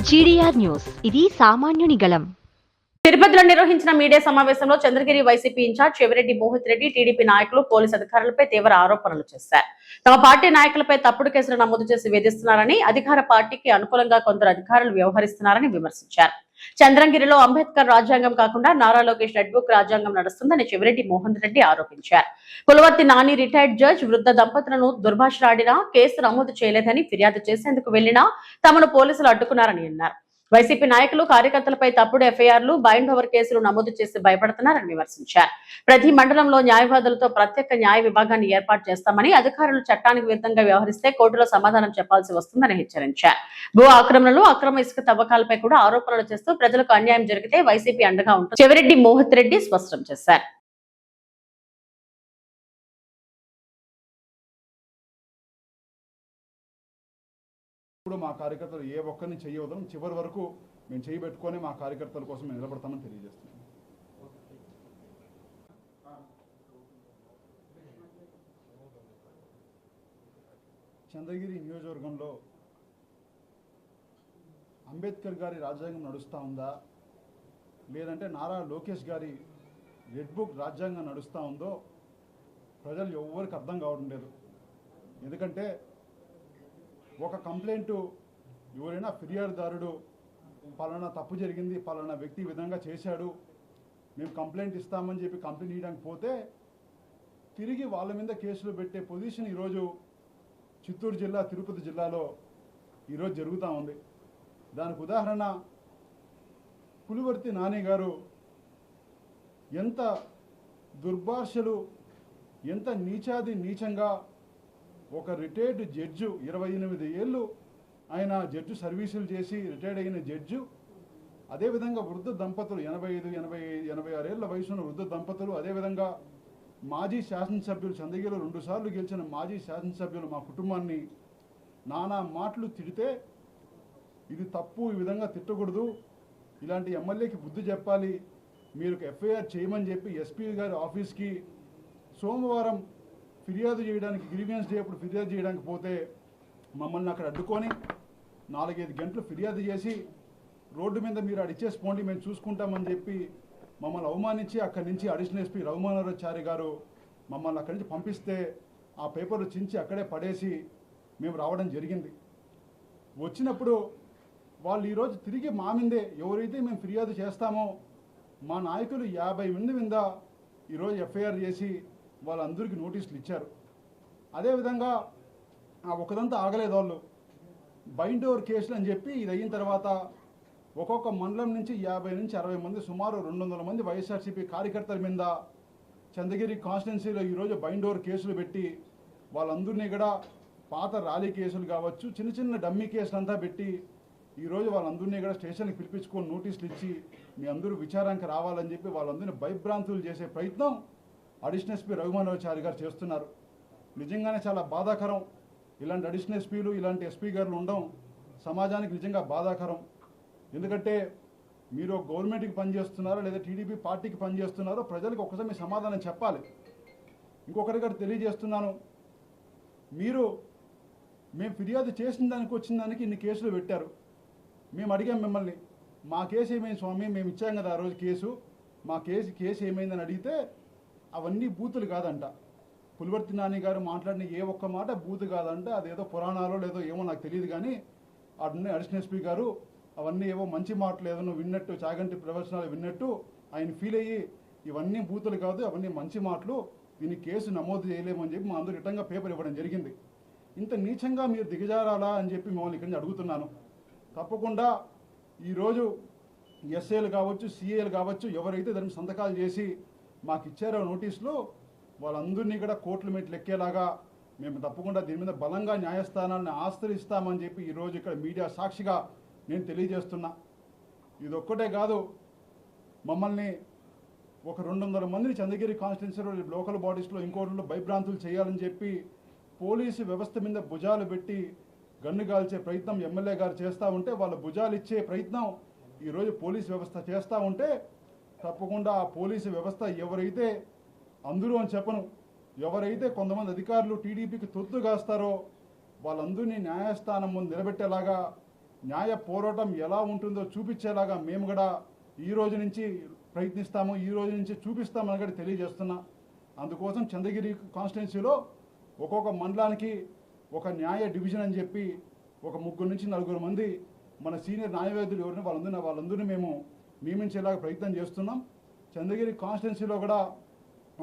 GDR news, ఇది సామాన్యుని గళం. తిరుపతిలో నిర్వహించిన మీడియా సమావేశంలో చంద్రగిరి వైసీపీ ఇన్ఛార్జ్ చెవిరెడ్డి మోహిత్ రెడ్డి, టీడీపీ నాయకులు పోలీసు అధికారులపై తీవ్ర ఆరోపణలు చేశారు. తమ పార్టీ నాయకులపై తప్పుడు కేసులు నమోదు చేసి వేధిస్తున్నారని, అధికార పార్టీకి అనుకూలంగా కొందరు అధికారులు వ్యవహరిస్తున్నారని విమర్శించారు. చంద్రగిరిలో అంబేద్కర్ రాజ్యాంగం కాకుండా నారా లోకేష్ రెడ్ బుక్ రాజ్యాంగం నడుస్తుందని చెవిరెడ్డి మోహన్ రెడ్డి ఆరోపించారు. పులవర్తి నాని రిటైర్డ్ జడ్జ్ వృద్ధ దంపతులను దుర్భాషలాడినా కేసు నమోదు చేయలేదని ఫిర్యాదు చేసేందుకు వెళ్లినా తమను పోలీసులు అడ్డుకున్నారని అన్నారు. వైసీపీ నాయకులు కార్యకర్తలపై తప్పుడు ఎఫ్ఐఆర్లు, బైండ్ ఓవర్ కేసులు నమోదు చేసి భయపడుతున్నారని విమర్శించారు. ప్రతి మండలంలో న్యాయవాదులతో ప్రత్యేక న్యాయ విభాగాన్ని ఏర్పాటు చేస్తామని, అధికారులు చట్టానికి విరుద్ధంగా వ్యవహరిస్తే కోర్టులో సమాధానం చెప్పాల్సి వస్తుందని హెచ్చరించారు. భూ ఆక్రమణలు, అక్రమ ఇసుక తవ్వకాలపై కూడా ఆరోపణలు చేస్తూ ప్రజలకు అన్యాయం జరిగితే వైసీపీ అండగా ఉంటుంది చెవిరెడ్డి మోహిత్ రెడ్డి స్పష్టం చేశారు. ఇప్పుడు మా కార్యకర్తలు ఏ ఒక్కరిని చేయవద్దాం, చివరి వరకు మేము చేయబెట్టుకొని మా కార్యకర్తల కోసం మేము నిలబడతామని తెలియజేస్తున్నాం. చంద్రగిరి నియోజకవర్గంలో అంబేద్కర్ గారి రాజ్యాంగం నడుస్తూ ఉందా, లేదంటే నారా లోకేష్ గారి రెడ్ బుక్ రాజ్యాంగం నడుస్తూ ఉందో ప్రజలు ఎవరికి అర్థం కావడం లేదు. ఎందుకంటే ఒక కంప్లైంట్, ఎవరైనా ఫిర్యాదుదారుడు పలానా తప్పు జరిగింది, పలానా వ్యక్తి విధంగా చేశాడు, మేము కంప్లైంట్ ఇస్తామని చెప్పి కంప్లైంట్ ఇవ్వడానికి పోతే తిరిగి వాళ్ళ మీద కేసులు పెట్టే పొజిషన్ ఈరోజు చిత్తూరు జిల్లా, తిరుపతి జిల్లాలో ఈరోజు జరుగుతూ ఉంది. దానికి ఉదాహరణ పులివర్తి నాని గారు ఎంత దుర్భాషలు, ఎంత నీచంగా ఒక రిటైర్డ్ జడ్జు, 28 ఏళ్ళు ఆయన జడ్జు సర్వీసులు చేసి రిటైర్డ్ అయిన జడ్జు, అదేవిధంగా వృద్ధ దంపతులు 85-86 ఏళ్ల వయసున్న వృద్ధ దంపతులు, అదేవిధంగా మాజీ శాసనసభ్యులు, చంద్రగిరిలో 2 సార్లు గెలిచిన మాజీ శాసనసభ్యులు మా కుటుంబాన్ని నానా మాటలు తిడితే ఇది తప్పు, ఈ విధంగా తిట్టకూడదు, ఇలాంటి ఎమ్మెల్యేకి బుద్ధి చెప్పాలి, మీరు ఎఫ్ఐఆర్ చేయమని చెప్పి ఎస్పీ గారి ఆఫీస్కి సోమవారం ఫిర్యాదు చేయడానికి, గ్రీవియన్స్ డే అప్పుడు ఫిర్యాదు చేయడానికి పోతే మమ్మల్ని అక్కడ అడ్డుకొని 4-5 గంటలు ఫిర్యాదు చేసి రోడ్డు మీద మీరు అడిచేసి పోండి, మేము చూసుకుంటామని చెప్పి మమ్మల్ని అవమానించి అక్కడి నుంచి అడిషనల్ ఎస్పీ రఘుమానాచారి గారు మమ్మల్ని అక్కడి నుంచి పంపిస్తే ఆ పేపర్లు చించి అక్కడే పడేసి మేము రావడం జరిగింది. వచ్చినప్పుడు వాళ్ళు ఈరోజు తిరిగి మా మీదే ఎవరైతే మేము ఫిర్యాదు చేస్తామో మా నాయకులు 50 మంది మీద ఈరోజు ఎఫ్ఐఆర్ చేసి వాళ్ళందరికీ నోటీసులు ఇచ్చారు. అదేవిధంగా ఒకదంతా ఆగలేదు, వాళ్ళు బైండ్ ఓవర్ కేసులు అని చెప్పి ఇది అయిన తర్వాత ఒక్కొక్క మండలం నుంచి 50 నుంచి 60 మంది, సుమారు 200 మంది వైఎస్ఆర్సీపీ కార్యకర్తల మీద చంద్రగిరి కాన్స్టిట్యున్సీలో ఈరోజు బైండ్ ఓవర్ కేసులు పెట్టి వాళ్ళందరినీ కూడా పాత ర్యాలీ కేసులు కావచ్చు, చిన్న చిన్న డమ్మీ కేసులు అంతా పెట్టి ఈరోజు వాళ్ళందరినీ కూడా స్టేషన్కి పిలిపించుకొని నోటీసులు ఇచ్చి మీ అందరూ విచారానికి రావాలని చెప్పి వాళ్ళందరినీ భయభ్రాంతులు చేసే ప్రయత్నం అడిషనల్ ఎస్పీ రఘుమానాచారి గారు చేస్తున్నారు. నిజంగానే చాలా బాధాకరం. ఇలాంటి అడిషనల్ ఎస్పీలు, ఇలాంటి ఎస్పీ గారులు ఉండడం సమాజానికి నిజంగా బాధాకరం. ఎందుకంటే మీరు గవర్నమెంట్కి పనిచేస్తున్నారో లేదా టీడీపీ పార్టీకి పనిచేస్తున్నారో ప్రజలకు ఒక్కసారి మీ సమాధానం చెప్పాలి. ఇంకొకరి గారు తెలియజేస్తున్నాను, మేము ఫిర్యాదు చేసిన దానికి వచ్చిన దానికి ఇన్ని కేసులు పెట్టారు. మేము అడిగాం మిమ్మల్ని, మా కేసు ఏమైంది స్వామి, మేము ఇచ్చాం కదా ఆ రోజు కేసు, మా కేసు ఏమైందని అడిగితే అవన్నీ బూతులు కాదంట. పులివర్తి నాని గారు మాట్లాడిన ఏ ఒక్క మాట బూతు కాదంట. అదేదో పురాణాలో లేదో ఏమో నాకు తెలియదు, కానీ అన్నీ అడిషనల్ ఎస్పీ గారు అవన్నీ ఏవో మంచి మాటలు ఏదో విన్నట్టు, చాగంటి ప్రవచనాలు విన్నట్టు ఆయన ఫీల్ అయ్యి ఇవన్నీ బూతులు కాదు, అవన్నీ మంచి మాటలు, దీన్ని కేసు నమోదు చేయలేమని చెప్పి మా అందరూ రిటర్న్గా పేపర్ ఇవ్వడం జరిగింది. ఇంత నీచంగా మీరు దిగజారాలా అని చెప్పి మిమ్మల్ని ఇక్కడి నుంచి అడుగుతున్నాను. తప్పకుండా ఈరోజు ఎస్ఏలు కావచ్చు, సిఏలు కావచ్చు, ఎవరైతే దాన్ని సంతకాలు చేసి మాకు ఇచ్చారో నోటీసులు వాళ్ళందరినీ కూడా కోర్టుల మెట్లు ఎక్కేలాగా మేము తప్పకుండా దీని మీద బలంగా న్యాయస్థానాన్ని ఆశ్రయిస్తామని చెప్పి ఈరోజు ఇక్కడ మీడియా సాక్షిగా నేను తెలియజేస్తున్నా. ఇదొక్కటే కాదు, మమ్మల్ని ఒక 200 మందిని చంద్రగిరి కాన్స్టిట్యున్సీలో లోకల్ బాడీస్లో ఇంకోటిలో భయభ్రాంతులు చేయాలని చెప్పి పోలీసు వ్యవస్థ మీద భుజాలు పెట్టి గన్ను కాల్చే ప్రయత్నం ఎమ్మెల్యే గారు చేస్తూ ఉంటే, వాళ్ళ భుజాలు ఇచ్చే ప్రయత్నం ఈరోజు పోలీసు వ్యవస్థ చేస్తూ ఉంటే తప్పకుండా ఆ పోలీసు వ్యవస్థ ఎవరైతే అందరూ అని చెప్పను, ఎవరైతే కొంతమంది అధికారులు టీడీపీకి తొత్తు కాస్తారో వాళ్ళందరినీ న్యాయస్థానం ముందు నిలబెట్టేలాగా న్యాయ పోరాటం ఎలా ఉంటుందో చూపించేలాగా మేము కూడా ఈ రోజు నుంచి ప్రయత్నిస్తాము, ఈ రోజు నుంచి చూపిస్తామని కూడా తెలియజేస్తున్నా. అందుకోసం చంద్రగిరి కాన్స్టిట్యున్సీలో ఒక్కొక్క మండలానికి ఒక న్యాయ డివిజన్ అని చెప్పి ఒక 3 నుంచి 4 మంది మన సీనియర్ న్యాయవాదులు ఎవరిని వాళ్ళందరినీ మేము నియమించేలాగా ప్రయత్నం చేస్తున్నాం. చంద్రగిరి కాన్స్టిట్యున్సీలో కూడా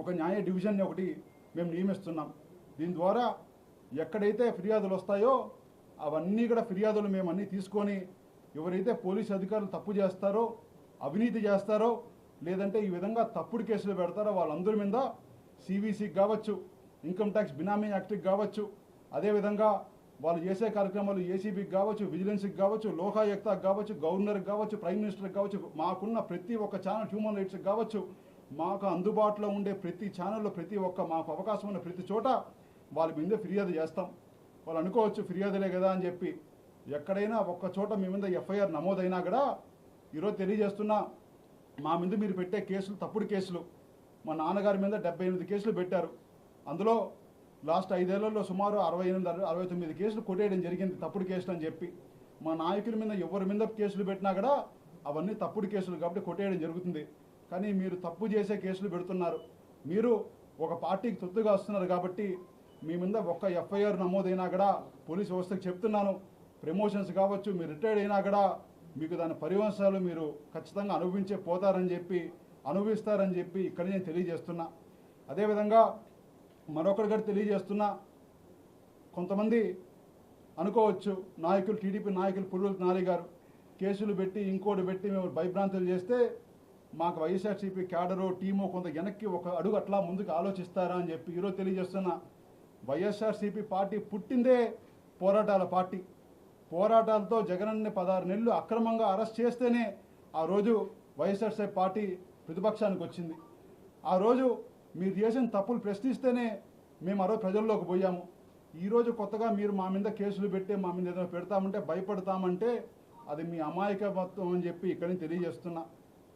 ఒక న్యాయ డివిజన్ని ఒకటి మేము నియమిస్తున్నాం. దీని ద్వారా ఎక్కడైతే ఫిర్యాదులు వస్తాయో అవన్నీ కూడా ఫిర్యాదులు మేము అన్నీ తీసుకొని ఎవరైతే పోలీసు అధికారులు తప్పు చేస్తారో, అవినీతి చేస్తారో, లేదంటే ఈ విధంగా తప్పుడు కేసులు పెడతారో వాళ్ళందరి మీద సివిసికి కావచ్చు, ఇన్కమ్ ట్యాక్స్ బినామీ యాక్ట్కి కావచ్చు, అదేవిధంగా వాళ్ళు చేసే కార్యక్రమాలు ఏసీబీకి కావచ్చు, విజిలెన్స్కి కావచ్చు, లోకాయుక్తకి కావచ్చు, గవర్నర్కి కావచ్చు, ప్రైమ్ మినిస్టర్కి కావచ్చు, మాకున్న ప్రతి ఒక్క ఛానల్, హ్యూమన్ రైట్స్కి కావచ్చు, మాకు అందుబాటులో ఉండే ప్రతి ఛానల్లో ప్రతి ఒక్క మాకు అవకాశం ఉన్న ప్రతి చోట వాళ్ళ మీద ఫిర్యాదు చేస్తాం. వాళ్ళు అనుకోవచ్చు ఫిర్యాదులే కదా అని చెప్పి, ఎక్కడైనా ఒక్క చోట మీ మీద ఎఫ్ఐఆర్ నమోదైనా కూడా ఈరోజు తెలియజేస్తున్నా, మా మీద మీరు పెట్టే కేసులు తప్పుడు కేసులు. మా నాన్నగారి మీద 78 కేసులు పెట్టారు. అందులో లాస్ట్ 5 ఏళ్లలో సుమారు 68-69 కేసులు కొట్టేయడం జరిగింది తప్పుడు కేసులు అని చెప్పి. మా నాయకుల మీద ఎవరి మీద కేసులు పెట్టినా కూడా అవన్నీ తప్పుడు కేసులు కాబట్టి కొట్టేయడం జరుగుతుంది. కానీ మీరు తప్పు చేసే కేసులు పెడుతున్నారు. మీరు ఒక పార్టీకి తొత్తుగా వస్తున్నారు కాబట్టి మీ మీద ఒక్క ఎఫ్ఐఆర్ నమోదైనా కూడా పోలీస్ వ్యవస్థకు చెప్తున్నాను, ప్రమోషన్స్ కావచ్చు, మీరు రిటైర్డ్ అయినా కూడా మీకు దాని పరివంశాలు మీరు ఖచ్చితంగా అనుభవిస్తారని చెప్పి ఇక్కడ నేను తెలియజేస్తున్నా. అదేవిధంగా మరొకరి కూడా తెలియజేస్తున్నా, కొంతమంది అనుకోవచ్చు నాయకులు, టీడీపీ నాయకులు పుల్లూరు నాని గారు కేసులు పెట్టి ఇంకోటి పెట్టి మేము భయభ్రాంతులు చేస్తే మాకు వైఎస్ఆర్సీపీ క్యాడరు టీము కొంత వెనక్కి ఒక అడుగు అట్లా ముందుకు ఆలోచిస్తారా అని చెప్పి ఈరోజు తెలియజేస్తున్నా. వైఎస్ఆర్సీపీ పార్టీ పుట్టిందే పోరాటాల పార్టీ. పోరాటాలతో జగనన్ని 16 నెలలు అక్రమంగా అరెస్ట్ చేస్తేనే ఆ రోజు వైఎస్ఆర్సీపీ పార్టీ ప్రతిపక్షానికి వచ్చింది. ఆ రోజు మీరు చేసిన తప్పులు ప్రశ్నిస్తేనే మేము ఆ రోజు ప్రజల్లోకి పోయాము. ఈరోజు కొత్తగా మీరు మా మీద కేసులు పెట్టి మా మీద ఏదైనా పెడతామంటే భయపడతామంటే అది మీ అమాయకత్వం అని చెప్పి ఇక్కడిని తెలియజేస్తున్నా.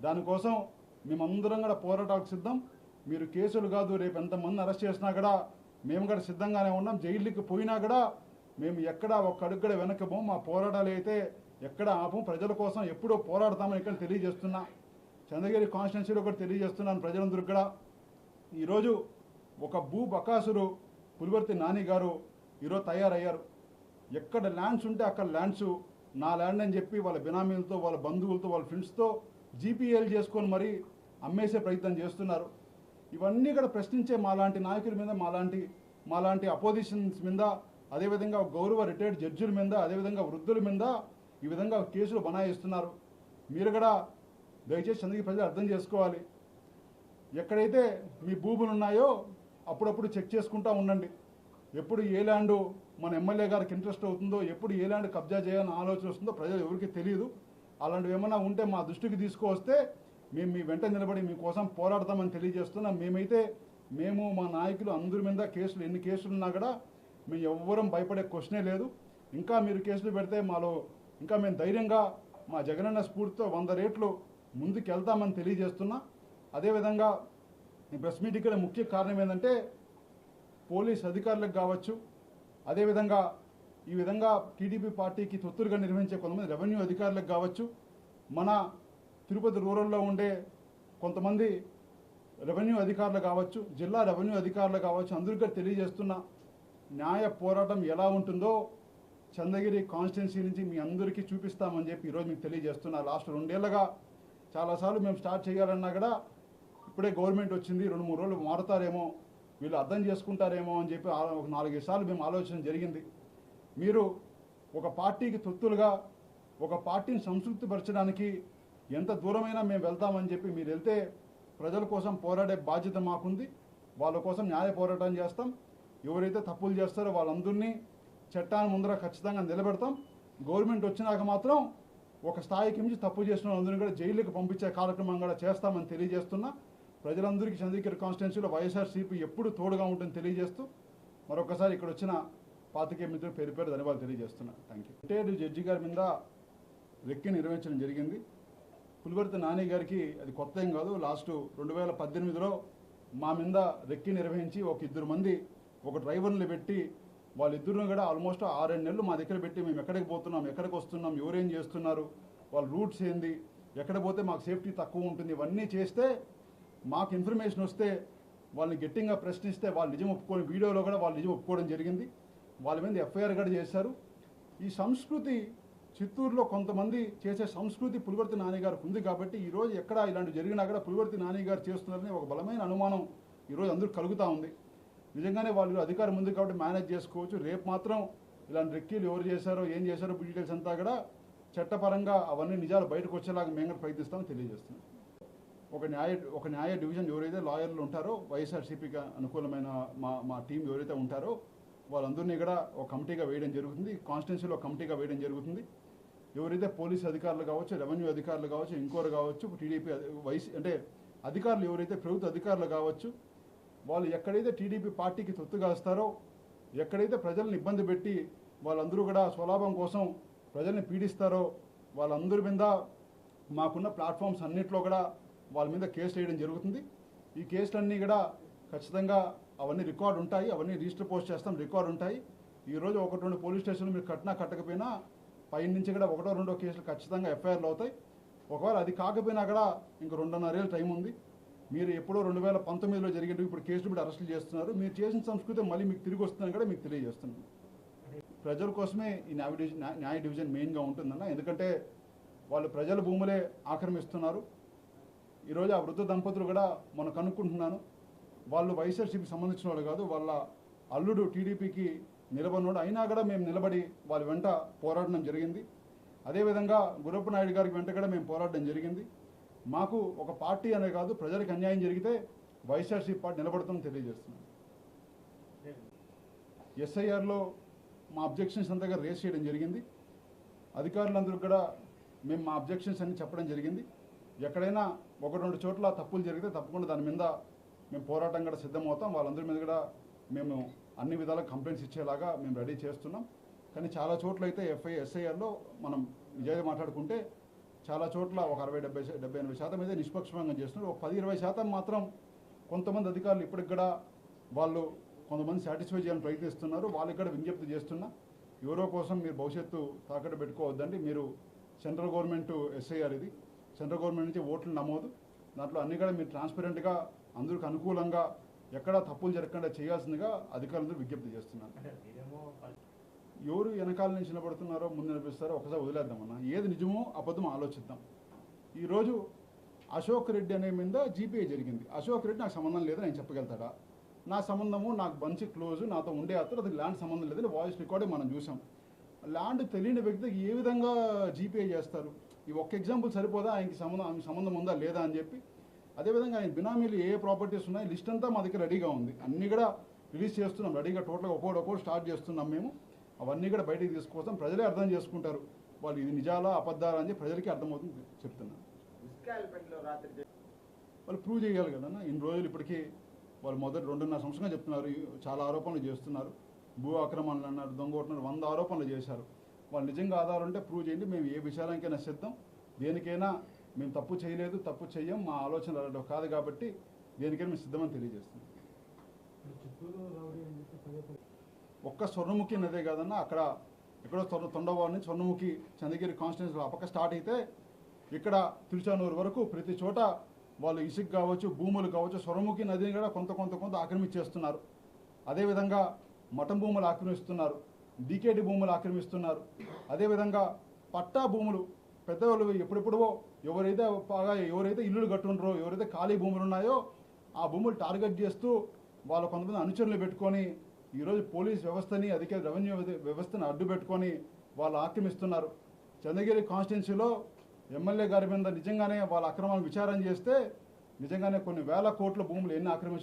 దానికోసం మేమందరం కూడా పోరాటాలకు సిద్ధం. మీరు కేసులు కాదు, రేపు ఎంతమంది అరెస్ట్ చేసినా కూడా మేము కూడా సిద్ధంగానే ఉన్నాం. జైలుకి పోయినా కూడా మేము ఎక్కడ ఒక్క అడుగు కూడా వెనకబోం. మా పోరాటాలు అయితే ఎక్కడ ఆపం. ప్రజల కోసం ఎప్పుడూ పోరాడతామని ఇక్కడ తెలియజేస్తున్నా. చంద్రగిరి కాన్స్టిట్యున్సీలో కూడా తెలియజేస్తున్నాను ప్రజలందరికీ కూడా. ఈరోజు ఒక భూ బకాసురు పులివర్తి నాని గారు ఈరోజు తయారయ్యారు. ఎక్కడ ల్యాండ్స్ ఉంటే అక్కడ ల్యాండ్స్ నా ల్యాండ్ అని చెప్పి వాళ్ళ బినామీలతో, వాళ్ళ బంధువులతో, వాళ్ళ ఫ్రెండ్స్తో జీపీఎల్ చేసుకొని మరీ అమ్మేసే ప్రయత్నం చేస్తున్నారు. ఇవన్నీ కూడా ప్రశ్నించే మాలాంటి నాయకుల మీద, మాలాంటి అపోజిషన్స్ మీద, అదేవిధంగా గౌరవ రిటైర్డ్ జడ్జిల మీద, అదేవిధంగా వృద్ధుల మీద ఈ విధంగా కేసులు బనాయిస్తున్నారు. మీరు కూడా దయచేసి చంద్రగిరి ప్రజలు అర్థం చేసుకోవాలి. ఎక్కడైతే మీ భూములు ఉన్నాయో అప్పుడప్పుడు చెక్ చేసుకుంటూ ఉండండి. ఎప్పుడు ఏ ల్యాండు మన ఎమ్మెల్యే గారికి ఇంట్రెస్ట్ అవుతుందో, ఎప్పుడు ఏ ల్యాండ్ కబ్జా చేయాలని ఆలోచన వస్తుందో ప్రజలు ఎవరికి తెలియదు. అలాంటివి ఏమైనా ఉంటే మా దృష్టికి తీసుకువస్తే మేము మీ వెంట నిలబడి మీకోసం పోరాడతామని తెలియజేస్తున్నాం. మేము మా నాయకులు అందరి మీద కేసులు, ఎన్ని కేసులు ఉన్నా కూడా మేము ఎవ్వరం భయపడే క్వశ్చనే లేదు. ఇంకా మీరు కేసులు పెడితే మాలో ఇంకా మేము ధైర్యంగా మా జగనన్న స్ఫూర్తితో 100 రెట్లు ముందుకు వెళ్తామని తెలియజేస్తున్నా. అదేవిధంగా ఈ ప్రెస్ మీట్ ఇక్కడ ముఖ్య కారణం ఏంటంటే పోలీస్ అధికారులకు కావచ్చు, అదేవిధంగా ఈ విధంగా టీడీపీ పార్టీకి తొత్తులుగా నిర్వహించే కొంతమంది రెవెన్యూ అధికారులకు కావచ్చు, మన తిరుపతి రూరల్లో ఉండే కొంతమంది రెవెన్యూ అధికారులు కావచ్చు, జిల్లా రెవెన్యూ అధికారులు కావచ్చు, అందరికీ తెలియజేస్తున్న న్యాయ పోరాటం ఎలా ఉంటుందో చంద్రగిరి కాన్స్టిట్యున్సీ నుంచి మీ అందరికీ చూపిస్తామని చెప్పి ఈరోజు మీకు తెలియజేస్తున్నా. లాస్ట్ 2 ఏళ్ళుగా చాలాసార్లు మేము స్టార్ట్ చేయాలన్నా కూడా ఇప్పుడే గవర్నమెంట్ వచ్చింది, 2-3 రోజులు మారుతారేమో, వీళ్ళు అర్థం చేసుకుంటారేమో అని చెప్పి ఒక 4-5 సార్లు మేము ఆలోచన జరిగింది. మీరు ఒక పార్టీకి తొత్తులుగా ఒక పార్టీని సంతృప్తిపరచడానికి ఎంత దూరమైనా మేము వెళ్తామని చెప్పి మీరు వెళ్తే ప్రజల కోసం పోరాడే బాధ్యత మాకుంది. వాళ్ళ కోసం న్యాయ పోరాటం చేస్తాం. ఎవరైతే తప్పులు చేస్తారో వాళ్ళందరినీ చట్టాన్ని ముందర ఖచ్చితంగా నిలబెడతాం. గవర్నమెంట్ వచ్చినాక మాత్రం ఒక స్థాయికి మించి తప్పు చేసిన అందరినీ కూడా జైలుకి పంపించే కార్యక్రమం కూడా చేస్తామని తెలియజేస్తున్నా. ప్రజలందరికీ చంద్రగిరి కాన్స్టిట్యున్సీలో వైఎస్ఆర్సీపీ ఎప్పుడు తోడుగా ఉంటుందని తెలియజేస్తూ మరొకసారి ఇక్కడ వచ్చిన పాతికేయ మిత్రులు పేరు ధన్యవాదాలు తెలియజేస్తున్నా. Thank you. రిటైర్డ్ జడ్జి గారి మీద రెక్కి నిర్వహించడం జరిగింది. పులివర్తి నాని గారికి అది కొత్త ఏం కాదు. లాస్ట్ 2018లో మా మీద రెక్కి నిర్వహించి ఒక 2 మంది ఒక డ్రైవర్ని పెట్టి వాళ్ళిద్దరూ కూడా ఆల్మోస్ట్ 6-7 నెలలు మా దగ్గర పెట్టి మేము ఎక్కడికి పోతున్నాం, ఎక్కడికి వస్తున్నాం, ఎవరేం చేస్తున్నారు, వాళ్ళ రూట్స్ ఏంది, ఎక్కడ పోతే మాకు సేఫ్టీ తక్కువ ఉంటుంది, ఇవన్నీ చేస్తే మాకు ఇన్ఫర్మేషన్ వస్తే వాళ్ళని గట్టిగా ప్రశ్నిస్తే వాళ్ళు నిజం ఒప్పుకొని వీడియోలో కూడా వాళ్ళు నిజం ఒప్పుకోవడం జరిగింది. వాళ్ళ మీద ఎఫ్ఐఆర్ కూడా చేశారు. ఈ సంస్కృతి చిత్తూరులో కొంతమంది చేసే సంస్కృతి పులివర్తి నాని గారికి ఉంది కాబట్టి ఈరోజు ఎక్కడ ఇలాంటి జరిగినా కూడా పులివర్తి నాని గారు చేస్తున్నారని ఒక బలమైన అనుమానం ఈరోజు అందరూ కలుగుతూ ఉంది. నిజంగానే వాళ్ళు అధికారం ఉంది కాబట్టి మేనేజ్ చేసుకోవచ్చు. రేపు మాత్రం ఇలాంటి రెక్కీలు ఎవరు చేశారో ఏం చేశారో డీటెయిల్స్ అంతా కూడా చట్టపరంగా అవన్నీ నిజాలు బయటకు వచ్చేలాగా మేము కూడా ప్రయత్నిస్తామని తెలియజేస్తున్నాం. ఒక న్యాయ డివిజన్ ఎవరైతే లాయర్లు ఉంటారో వైఎస్ఆర్సీపీకి అనుకూలమైన మా టీం ఎవరైతే ఉంటారో వాళ్ళందరినీ కూడా ఒక కమిటీగా వేయడం జరుగుతుంది. కాన్స్టిట్యున్సీలో కమిటీగా వేయడం జరుగుతుంది. ఎవరైతే పోలీసు అధికారులు కావచ్చు, రెవెన్యూ అధికారులు కావచ్చు, ఇంకోరు కావచ్చు, టీడీపీ అంటే అధికారులు ఎవరైతే ప్రభుత్వ అధికారులు కావచ్చు, వాళ్ళు ఎక్కడైతే టీడీపీ పార్టీకి తొత్తుగాస్తారో, ఎక్కడైతే ప్రజల్ని ఇబ్బంది పెట్టి వాళ్ళందరూ కూడా స్వలాభం కోసం ప్రజల్ని పీడిస్తారో వాళ్ళందరి మీద మాకున్న ప్లాట్ఫామ్స్ అన్నింటిలో కూడా వాళ్ళ మీద కేసులు వేయడం జరుగుతుంది. ఈ కేసులన్నీ కూడా ఖచ్చితంగా అవన్నీ రికార్డు ఉంటాయి, అవన్నీ రిజిస్టర్ పోస్ట్ చేస్తాం, రికార్డు ఉంటాయి. ఈరోజు 1-2 పోలీస్ స్టేషన్లు మీరు కట్టకపోయినా పై నుంచి కూడా 1-2 కేసులు ఖచ్చితంగా ఎఫ్ఐఆర్లు అవుతాయి. ఒకవేళ అది కాకపోయినా కూడా ఇంక 2.5 ఏళ్ళ టైం ఉంది. మీరు ఎప్పుడో 2019లో జరిగినవి ఇప్పుడు కేసులు పెట్టి అరెస్టులు చేస్తున్నారు. మీరు చేసిన సంస్కృతి మళ్ళీ మీకు తిరిగి వస్తుందని కూడా మీకు తెలియజేస్తున్నాను. ప్రజల కోసమే ఈ న్యాయ డివిజన్ మెయిన్గా ఉంటుందన్న. ఎందుకంటే వాళ్ళు ప్రజల భూములే ఆక్రమిస్తున్నారు. ఈరోజు ఆ వృద్ధ దంపతులు కూడా మనం కనుక్కుంటున్నాను, వాళ్ళు వైఎస్ఆర్సీపీకి సంబంధించిన వాళ్ళు కాదు, వాళ్ళ అల్లుడు టీడీపీకి నిలబడినోడు, అయినా కూడా మేము నిలబడి వాళ్ళ వెంట పోరాడడం జరిగింది. అదేవిధంగా గురప్ప నాయుడు గారికి వెంట కూడా మేము పోరాడడం జరిగింది. మాకు ఒక పార్టీ అనే కాదు, ప్రజలకు అన్యాయం జరిగితే వైఎస్ఆర్సీపీ పార్టీ నిలబడతామని తెలియజేస్తున్నాం. ఎస్ఐఆర్లో మా అబ్జెక్షన్స్ అంతగా రేస్ చేయడం జరిగింది. అధికారులందరూ కూడా మేము మా అబ్జెక్షన్స్ అన్ని చెప్పడం జరిగింది. ఎక్కడైనా 1-2 చోట్ల తప్పులు జరిగితే తప్పకుండా దాని మీద మేము పోరాటం కూడా సిద్ధమవుతాం. వాళ్ళందరి మీద కూడా మేము అన్ని విధాల కంప్లైంట్స్ ఇచ్చేలాగా మేము రెడీ చేస్తున్నాం. కానీ చాలా చోట్ల అయితే ఎస్ఐఆర్లో మనం నిజంగా మాట్లాడుకుంటే చాలా చోట్ల ఒక 60-70-80% అయితే నిష్పక్షపాతంగా చేస్తున్నారు. ఒక 10-20% మాత్రం కొంతమంది అధికారులు ఇప్పటికి కూడా వాళ్ళు కొంతమంది సాటిస్ఫై చేయాలని ప్రయత్నిస్తున్నారు. వాళ్ళకి కూడా విజ్ఞప్తి చేస్తున్నా, ఎవరో కోసం మీరు భవిష్యత్తు తాకట్టు పెట్టుకోవద్దండి. మీరు సెంట్రల్ గవర్నమెంట్ ఎస్ఐఆర్, ఇది సెంట్రల్ గవర్నమెంట్ నుంచి ఓట్లు నమోదు, దాంట్లో అన్ని కూడా మీరు ట్రాన్స్పరెంట్గా అందరికి అనుకూలంగా ఎక్కడా తప్పులు జరగకుండా చేయాల్సిందిగా అధికారులందరూ విజ్ఞప్తి చేస్తున్నారు. ఎవరు వెనకాల నుంచి నిలబడుతున్నారో ముందు నిలిపిస్తారో ఒకసారి వదిలేద్దామన్నా. ఏది నిజమో అబద్ధమో ఆలోచిద్దాం. ఈరోజు అశోక్ రెడ్డి అనే మీద జీపీఏ జరిగింది. అశోక్ రెడ్డి నాకు సంబంధం లేదని ఆయన చెప్పగలుగుతాడా? నా సంబంధము నాకు మంచి క్లోజు, నాతో ఉండే అతను అది ల్యాండ్ సంబంధం లేదని వాయిస్ రికార్డింగ్ మనం చూసాం. ల్యాండ్ తెలియని వ్యక్తికి ఏ విధంగా జీపీఏ చేస్తారు? ఈ ఒక్క ఎగ్జాంపుల్ సరిపోదా ఆయనకి సంబంధం ఉందా లేదా అని చెప్పి. అదేవిధంగా ఆయన బినామీలు ఏ ప్రాపర్టీస్ ఉన్నాయి లిస్ట్ అంతా మా దగ్గర రెడీగా ఉంది. అన్నీ కూడా రిలీజ్ చేస్తున్నాం, రెడీగా టోటల్గా ఒక్కొక్కటి స్టార్ట్ చేస్తున్నాం మేము. అవన్నీ కూడా బయటికి తీసుకొస్తాం, ప్రజలే అర్థం చేసుకుంటారు వాళ్ళు ఇది నిజాలా అబద్ధాలా అని ప్రజలకి అర్థమవుతుంది చెప్తున్నాను. వాళ్ళు ప్రూవ్ చేయాలి కదన్నా. ఇన్ని రోజులు ఇప్పటికీ వాళ్ళు మొదటి 2.5 సంవత్సరంగా చెప్తున్నారు, చాలా ఆరోపణలు చేస్తున్నారు, భూ ఆక్రమణలు అన్నారు, దొంగొట్టున్నారు, 100 ఆరోపణలు చేశారు. వాళ్ళు నిజంగా ఆధారం ఉంటే ప్రూవ్ చేయండి, మేము ఏ విషయానికైనా సిద్ధం. దేనికైనా మేము తప్పు చేయలేదు, తప్పు చెయ్యం, మా ఆలోచనలు అలాంటివి కాదు కాబట్టి దేనికైనా మేము సిద్ధమని తెలియజేస్తున్నాం. ఒక్క స్వర్ణముఖి నదే కాదన్నా, అక్కడ ఎక్కడో తొండవారి నుంచి స్వర్ణముఖి చంద్రగిరి కాన్స్టిట్యున్సీలో ఆ పక్క స్టార్ట్ అయితే ఇక్కడ తిరుచానూరు వరకు ప్రతి చోట వాళ్ళు ఇసుక కావచ్చు, భూములు కావచ్చు, స్వర్ణముఖి నదిని కూడా కొంత ఆక్రమించేస్తున్నారు. అదేవిధంగా మఠం భూములు ఆక్రమిస్తున్నారు, డీకేటీ భూములు ఆక్రమిస్తున్నారు. అదేవిధంగా పట్టా భూములు పెద్దవాళ్ళు ఎప్పుడెప్పుడో ఎవరైతే ఇల్లులు కట్టుండ్రో, ఎవరైతే ఖాళీ భూములు ఉన్నాయో ఆ భూములు టార్గెట్ చేస్తూ వాళ్ళు కొంతమంది అనుచరులు పెట్టుకొని ఈరోజు పోలీస్ వ్యవస్థని, అధికార రెవెన్యూ వ్యవస్థని అడ్డు పెట్టుకొని వాళ్ళు ఆక్రమిస్తున్నారు. చంద్రగిరి కాన్స్టిట్యున్సీలో ఎమ్మెల్యే గారి మీద నిజంగానే వాళ్ళ అక్రమాలను విచారణ చేస్తే నిజంగానే కొన్ని వేల కోట్ల భూములు ఎన్ని ఆక్రమించారు